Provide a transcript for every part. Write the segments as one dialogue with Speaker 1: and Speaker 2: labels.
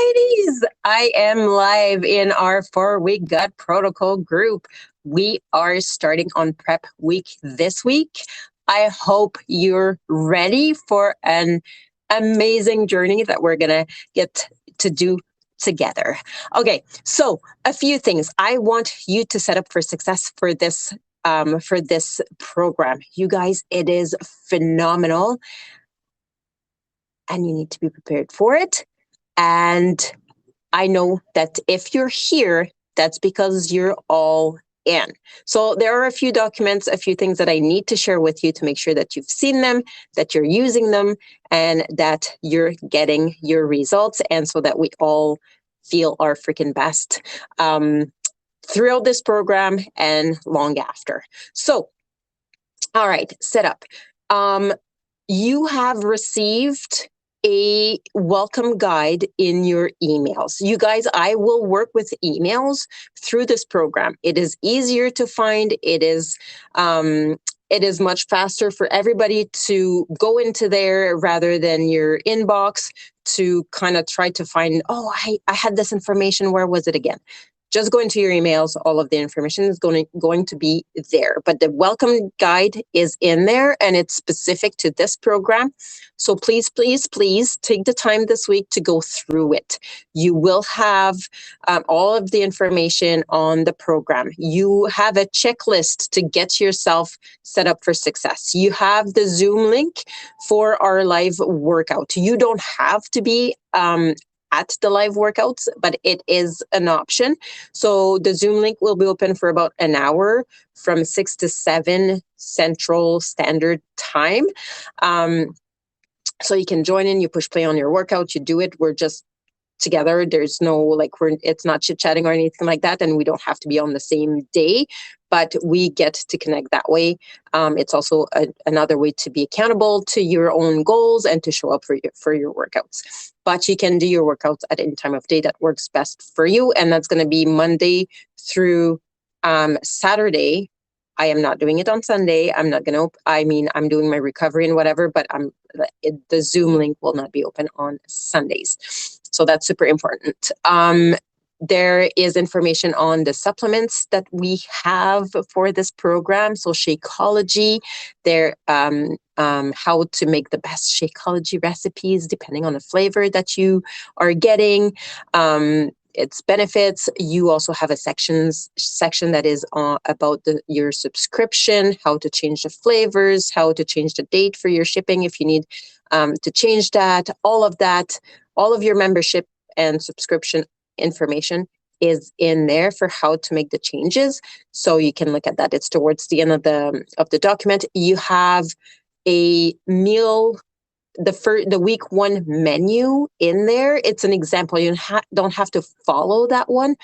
Speaker 1: ladies, I am live in our 4-week gut protocol group. We are starting on prep week this week. I hope you're ready for an amazing journey that we're going to get to do together. Okay, so a few things. I want you to set up for success for this program. You guys, it is phenomenal and you need to be prepared for it. And I know that if you're here, that's because you're all in. So there are a few documents, a few things that I need to share with you to make sure that you've seen them, that you're using them, and that you're getting your results. And so that we all feel our freaking best throughout this program and long after. So, all right, set up. You have received a welcome guide in your emails. You guys, I will work with emails through this program. It is easier to find. It is much faster for everybody to go into there rather than your inbox to kind of try to find, oh, I had this information. Where was it again? Just go into your emails. All of the information is going to be there. But the welcome guide is in there and it's specific to this program. So please, please, please take the time this week to go through it. You will have all of the information on the program. You have a checklist to get yourself set up for success. You have the Zoom link for our live workout. You don't have to be at the live workouts, but it is an option. So the Zoom link will be open for about an hour from 6 to 7 Central Standard Time. So you can join in, you push play on your workout, you do it. We're just together. There's no it's not chit-chatting or anything like that. And we don't have to be on the same day, but we get to connect that way. It's also another way to be accountable to your own goals and to show up for your workouts. But you can do your workouts at any time of day that works best for you. And that's going to be Monday through Saturday. I am not doing it on Sunday. I'm doing my recovery and whatever, but the Zoom link will not be open on Sundays. So that's super important. There is information on the supplements that we have for this program. So Shakeology, how to make the best Shakeology recipes depending on the flavor that you are getting. Its benefits. You also have a section that is about your subscription, how to change the flavors, how to change the date for your shipping if you need to change that. All of your membership and subscription information is in there for how to make the changes. So you can look at that. It's towards the end of the document. You have a meal, the week 1 menu in there. It's an example. You don't have to follow that one,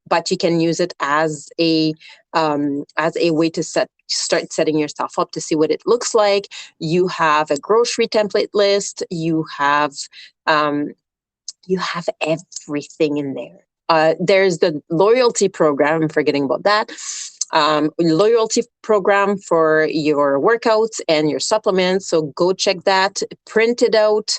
Speaker 1: but you can use it as a way to start setting yourself up to see what it looks like. You have a grocery template list. You have everything in there. There's the loyalty program. I'm forgetting about that. Loyalty program for your workouts and your supplements. So go check that, print it out.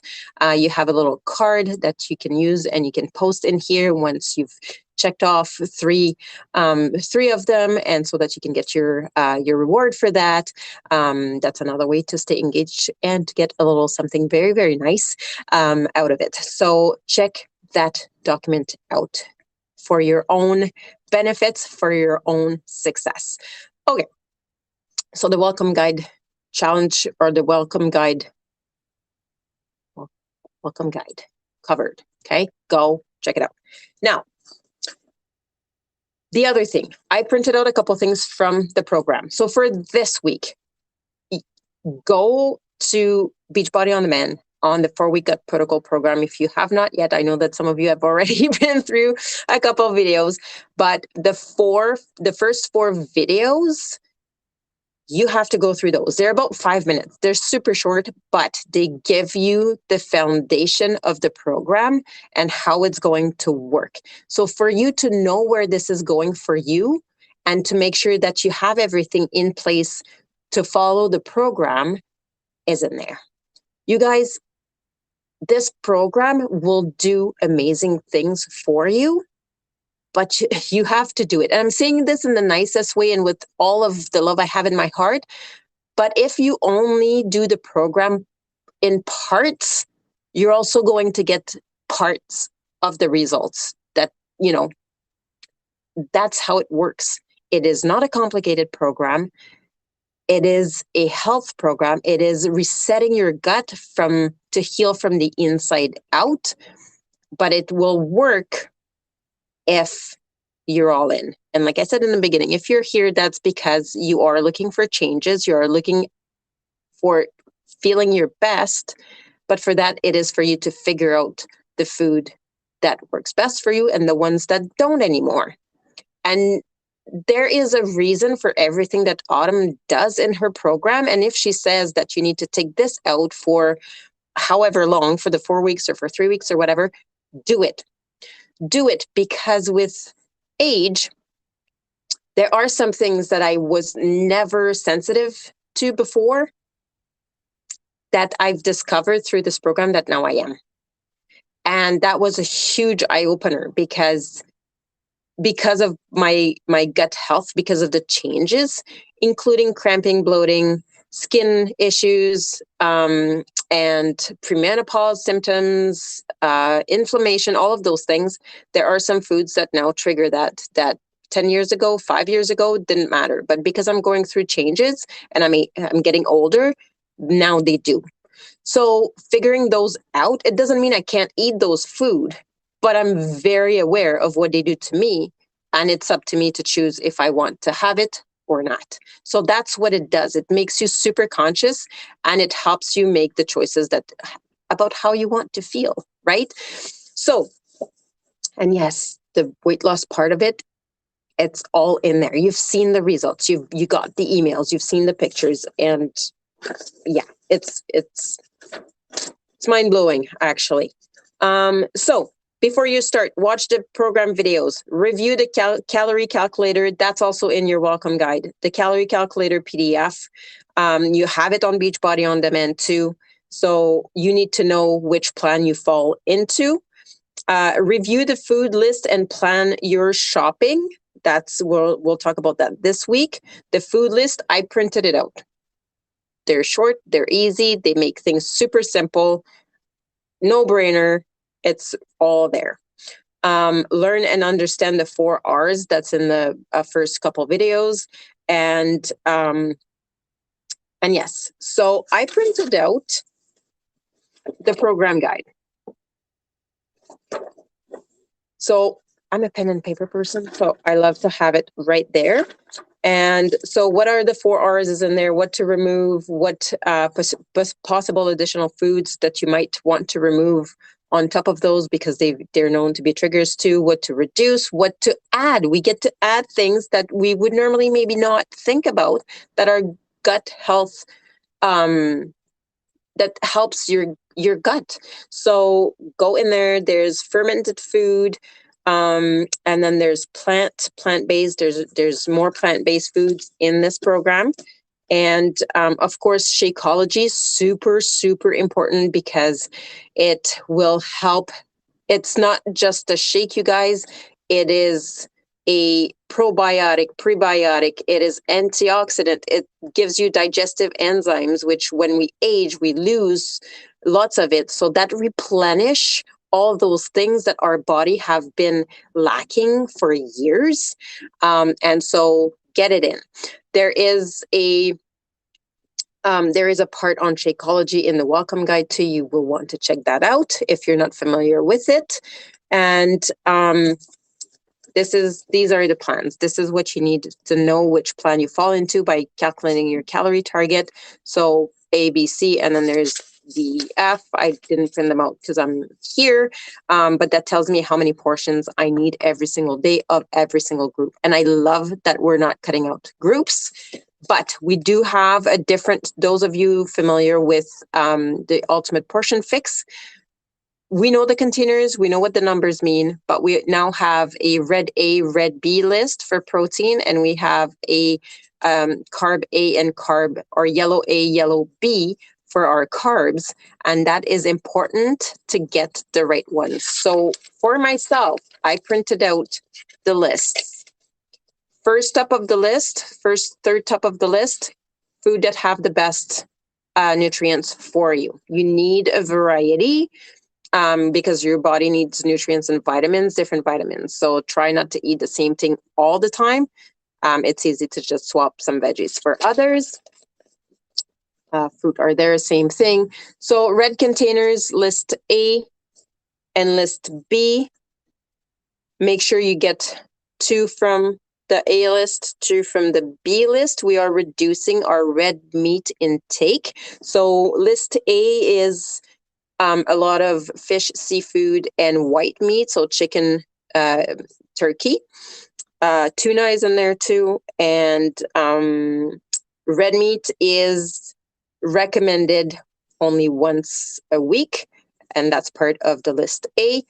Speaker 1: You have a little card that you can use and you can post in here once you've checked off three of them, and so that you can get your reward for that. That's another way to stay engaged and to get a little something very, very nice out of it. So check that document out for your own benefits, for your own success. Okay, so the welcome guide challenge, or the welcome guide covered. Okay, go check it out. Now, the other thing, I printed out a couple things from the program. So for this week, go to Beachbody on Demand on the 4-week gut protocol program. If you have not yet, I know that some of you have already been through a couple of videos, but the first 4 videos, you have to go through those. They're about 5 minutes. They're super short, but they give you the foundation of the program and how it's going to work. So for you to know where this is going for you and to make sure that you have everything in place to follow the program is in there. You guys, this program will do amazing things for you, but you have to do it. And I'm saying this in the nicest way and with all of the love I have in my heart. But if you only do the program in parts, you're also going to get parts of the results that, that's how it works. It is not a complicated program. It is a health program. It is resetting your gut to heal from the inside out, but it will work if you're all in. And like I said in the beginning, if you're here, that's because you are looking for changes. You are looking for feeling your best. But for that, it is for you to figure out the food that works best for you and the ones that don't anymore. And there is a reason for everything that Autumn does in her program. And if she says that you need to take this out for however long, for the 4 weeks or for 3 weeks or whatever, do it. Do it, because with age, there are some things that I was never sensitive to before that I've discovered through this program that now I am. And that was a huge eye opener because of my gut health, because of the changes, including cramping, bloating, skin issues, and premenopause symptoms, inflammation, all of those things. There are some foods that now trigger that 10 years ago, 5 years ago, didn't matter. But because I'm going through changes and I'm getting older, now they do. So figuring those out, it doesn't mean I can't eat those food, but I'm very aware of what they do to me. And it's up to me to choose if I want to have it or not. So that's what it does. It makes you super conscious, and it helps you make the choices about how you want to feel, right? So, and yes, the weight loss part of it, it's all in there. You've seen the results. You got the emails. You've seen the pictures, and yeah, it's mind blowing, actually. So before you start, watch the program videos, review the calorie calculator. That's also in your welcome guide, the calorie calculator PDF. You have it on Beachbody On Demand too. So you need to know which plan you fall into. Review the food list and plan your shopping. We'll talk about that this week. The food list, I printed it out. They're short, they're easy, they make things super simple, no brainer. It's all there. Learn and understand the 4 R's that's in the first couple videos. And yes, so I printed out the program guide. So I'm a pen and paper person, so I love to have it right there. And so what are the 4 R's is in there, what to remove, what possible additional foods that you might want to remove on top of those, because they're known to be triggers too, what to reduce, what to add. We get to add things that we would normally maybe not think about that are gut health, that helps your gut. So go in there, there's fermented food, and then there's plant-based. There's more plant-based foods in this program. And of course, Shakeology is super, super important because it will help. It's not just a shake, you guys. It is a probiotic, prebiotic. It is antioxidant. It gives you digestive enzymes, which when we age, we lose lots of it. So that replenish all those things that our body have been lacking for years. And so get it in. There is a part on Shakeology in the welcome guide too. You will want to check that out if you're not familiar with it. And these are the plans. This is what you need to know which plan you fall into by calculating your calorie target. So A, B, C, and then there's the F. I didn't print them out because I'm here, but that tells me how many portions I need every single day of every single group. And I love that we're not cutting out groups, but we do have a different, those of you familiar with the Ultimate Portion Fix, we know the containers, we know what the numbers mean, but we now have a red A, red B list for protein, and we have a carb A and carb, or yellow A, yellow B for our carbs, and that is important to get the right ones. So for myself, I printed out the lists. First top of the list, third top of the list, food that have the best nutrients for you. You need a variety because your body needs nutrients and vitamins, different vitamins. So try not to eat the same thing all the time. It's easy to just swap some veggies for others. Fruit are there, same thing. So red containers, list A and list B. Make sure you get 2 from the A list, 2 from the B list. We are reducing our red meat intake. So list A is a lot of fish, seafood, and white meat. So chicken, turkey. Tuna is in there too. And red meat is recommended only once a week. And that's part of the list A.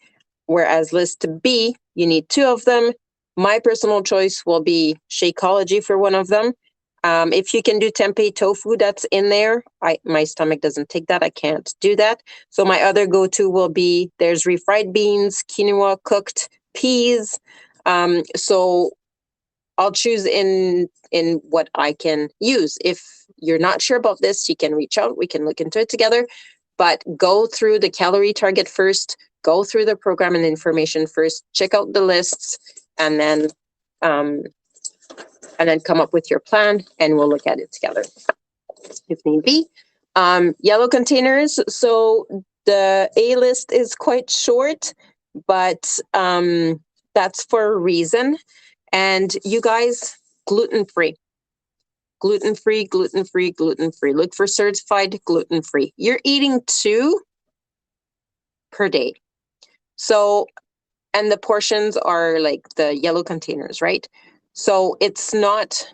Speaker 1: Whereas list B, you need 2 of them. My personal choice will be Shakeology for one of them. If you can do tempeh tofu, that's in there. My stomach doesn't take that. I can't do that. So my other go-to will be, there's refried beans, quinoa, cooked peas. So I'll choose in what I can use. If you're not sure about this, you can reach out. We can look into it together. But go through the calorie target first. Go through the program and information first. Check out the lists, and then come up with your plan, and we'll look at it together if need be. Yellow containers. So the A list is quite short, but that's for a reason. And you guys, gluten-free. Gluten-free, gluten-free, gluten-free. Look for certified gluten-free. You're eating 2 per day. So, and the portions are like the yellow containers, right? So it's not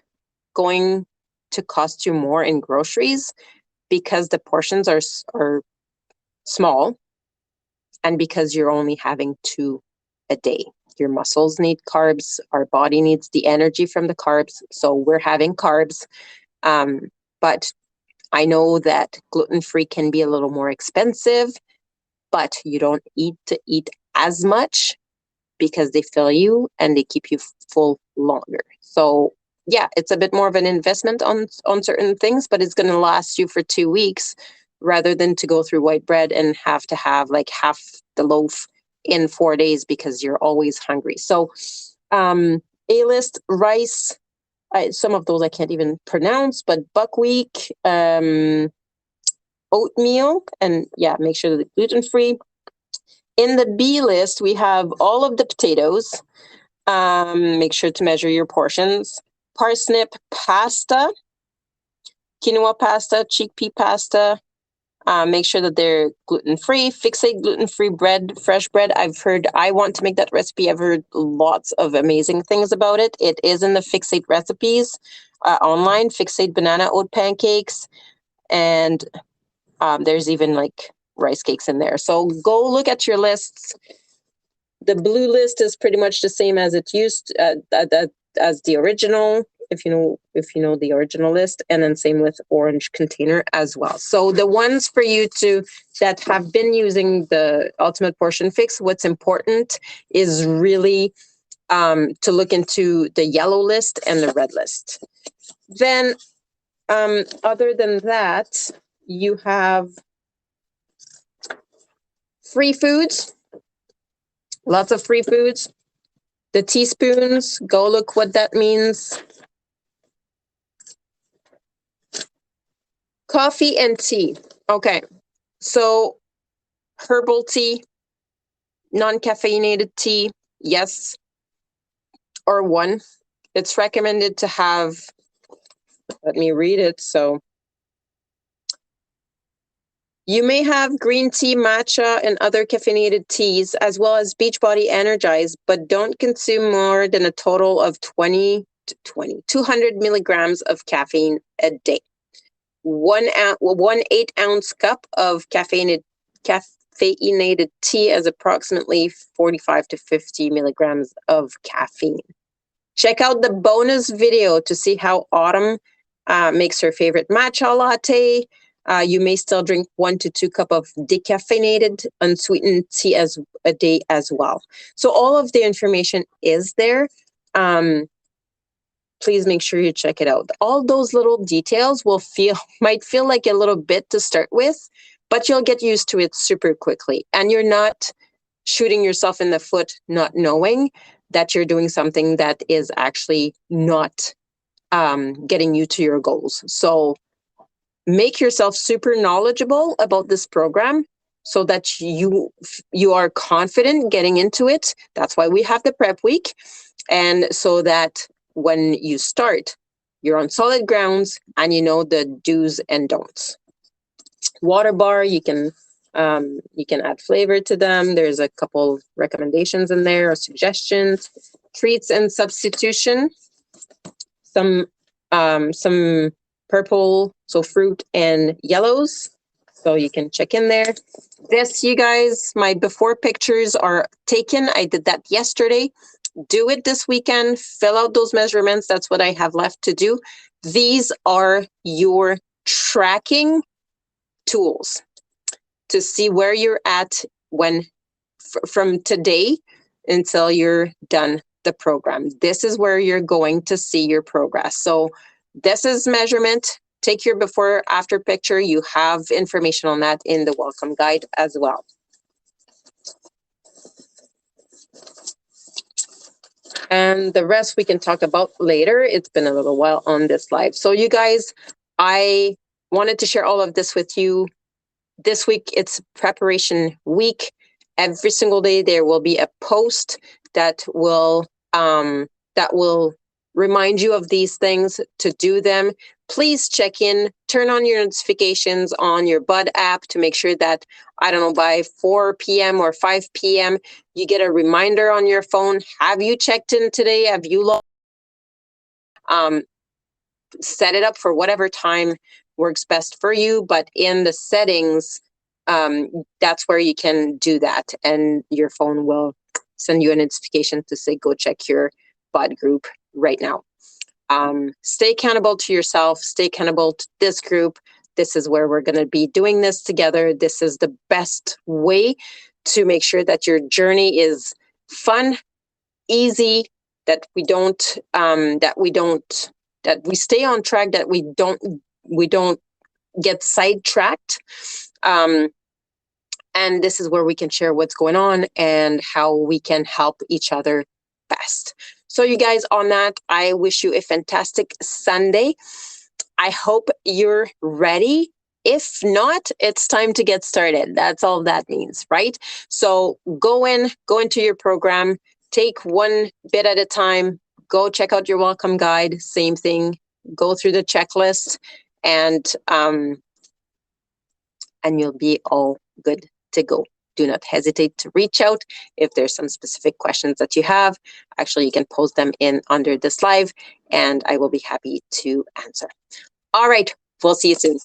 Speaker 1: going to cost you more in groceries because the portions are small, and because you're only having 2 a day. Your muscles need carbs. Our body needs the energy from the carbs. So we're having carbs. But I know that gluten-free can be a little more expensive, but you don't need to eat as much because they fill you and they keep you full longer. So yeah, it's a bit more of an investment on certain things, but it's going to last you for 2 weeks rather than to go through white bread and have to have like half the loaf in 4 days because you're always hungry. So A-list, rice, some of those I can't even pronounce, but buckwheat, oatmeal, and yeah, make sure that it's gluten-free. In the B list, we have all of the potatoes. Make sure to measure your portions. Parsnip pasta, quinoa pasta, chickpea pasta. Make sure that they're gluten-free. Fixate gluten-free bread, fresh bread. I want to make that recipe. I've heard lots of amazing things about it. It is in the Fixate recipes online. Fixate banana oat pancakes. And there's even like rice cakes in there. So go look at your lists. The blue list is pretty much the same as it used as the original, if you know the original list, and then same with orange container as well. So the ones for you that have been using the Ultimate Portion Fix, what's important is really to look into the yellow list and the red list. Then other than that, you have free foods, lots of free foods. The teaspoons, go look what that means. Coffee and tea. Okay, so herbal tea, non-caffeinated tea, yes, or 1. It's recommended to have, let me read it. So you may have green tea, matcha, and other caffeinated teas, as well as Beachbody Energize, but don't consume more than a total of 200 milligrams of caffeine a day. 1 8-ounce cup of caffeinated tea has approximately 45 to 50 milligrams of caffeine. Check out the bonus video to see how Autumn makes her favorite matcha latte. You may still drink 1 to 2 cups of decaffeinated, unsweetened tea as a day as well. So all of the information is there. Please make sure you check it out. All those little details might feel like a little bit to start with, but you'll get used to it super quickly. And you're not shooting yourself in the foot, not knowing that you're doing something that is actually not getting you to your goals. So make yourself super knowledgeable about this program so that you are confident getting into it. That's why we have the prep week. And so that when you start, you're on solid grounds and you know the do's and don'ts. Water bar, you can add flavor to them. There's a couple recommendations in there or suggestions. Treats and substitution. Some purple, so fruit and yellows. So you can check in there. This, you guys, my before pictures are taken. I did that yesterday. Do it this weekend. Fill out those measurements. That's what I have left to do. These are your tracking tools to see where you're at from today until you're done the program. This is where you're going to see your progress. So this is measurement. Take your before after picture. You have information on that in the welcome guide as well. And the rest we can talk about later. It's been a little while on this live. So you guys, I wanted to share all of this with you. This week, it's preparation week. Every single day, there will be a post that will remind you of these things to do them. Please check in, turn on your notifications on your Bud app to make sure that, I don't know, by 4 p.m. or 5 p.m., you get a reminder on your phone. Have you checked in today? Have you logged? Set it up for whatever time works best for you, but in the settings, that's where you can do that, and your phone will send you a notification to say, go check your Bud group right now. Stay accountable to yourself, stay accountable to this group. This is where we're going to be doing this together. This is the best way to make sure that your journey is fun, easy, that we stay on track, that we don't get sidetracked. And this is where we can share what's going on and how we can help each other best. So you guys, on that, I wish you a fantastic Sunday. I hope you're ready. If not, it's time to get started. That's all that means, right? So go into your program, take one bit at a time, go check out your welcome guide, same thing, go through the checklist, and you'll be all good to go. Do not hesitate to reach out if there's some specific questions that you have. Actually, you can post them in under this live, and I will be happy to answer. All right, we'll see you soon.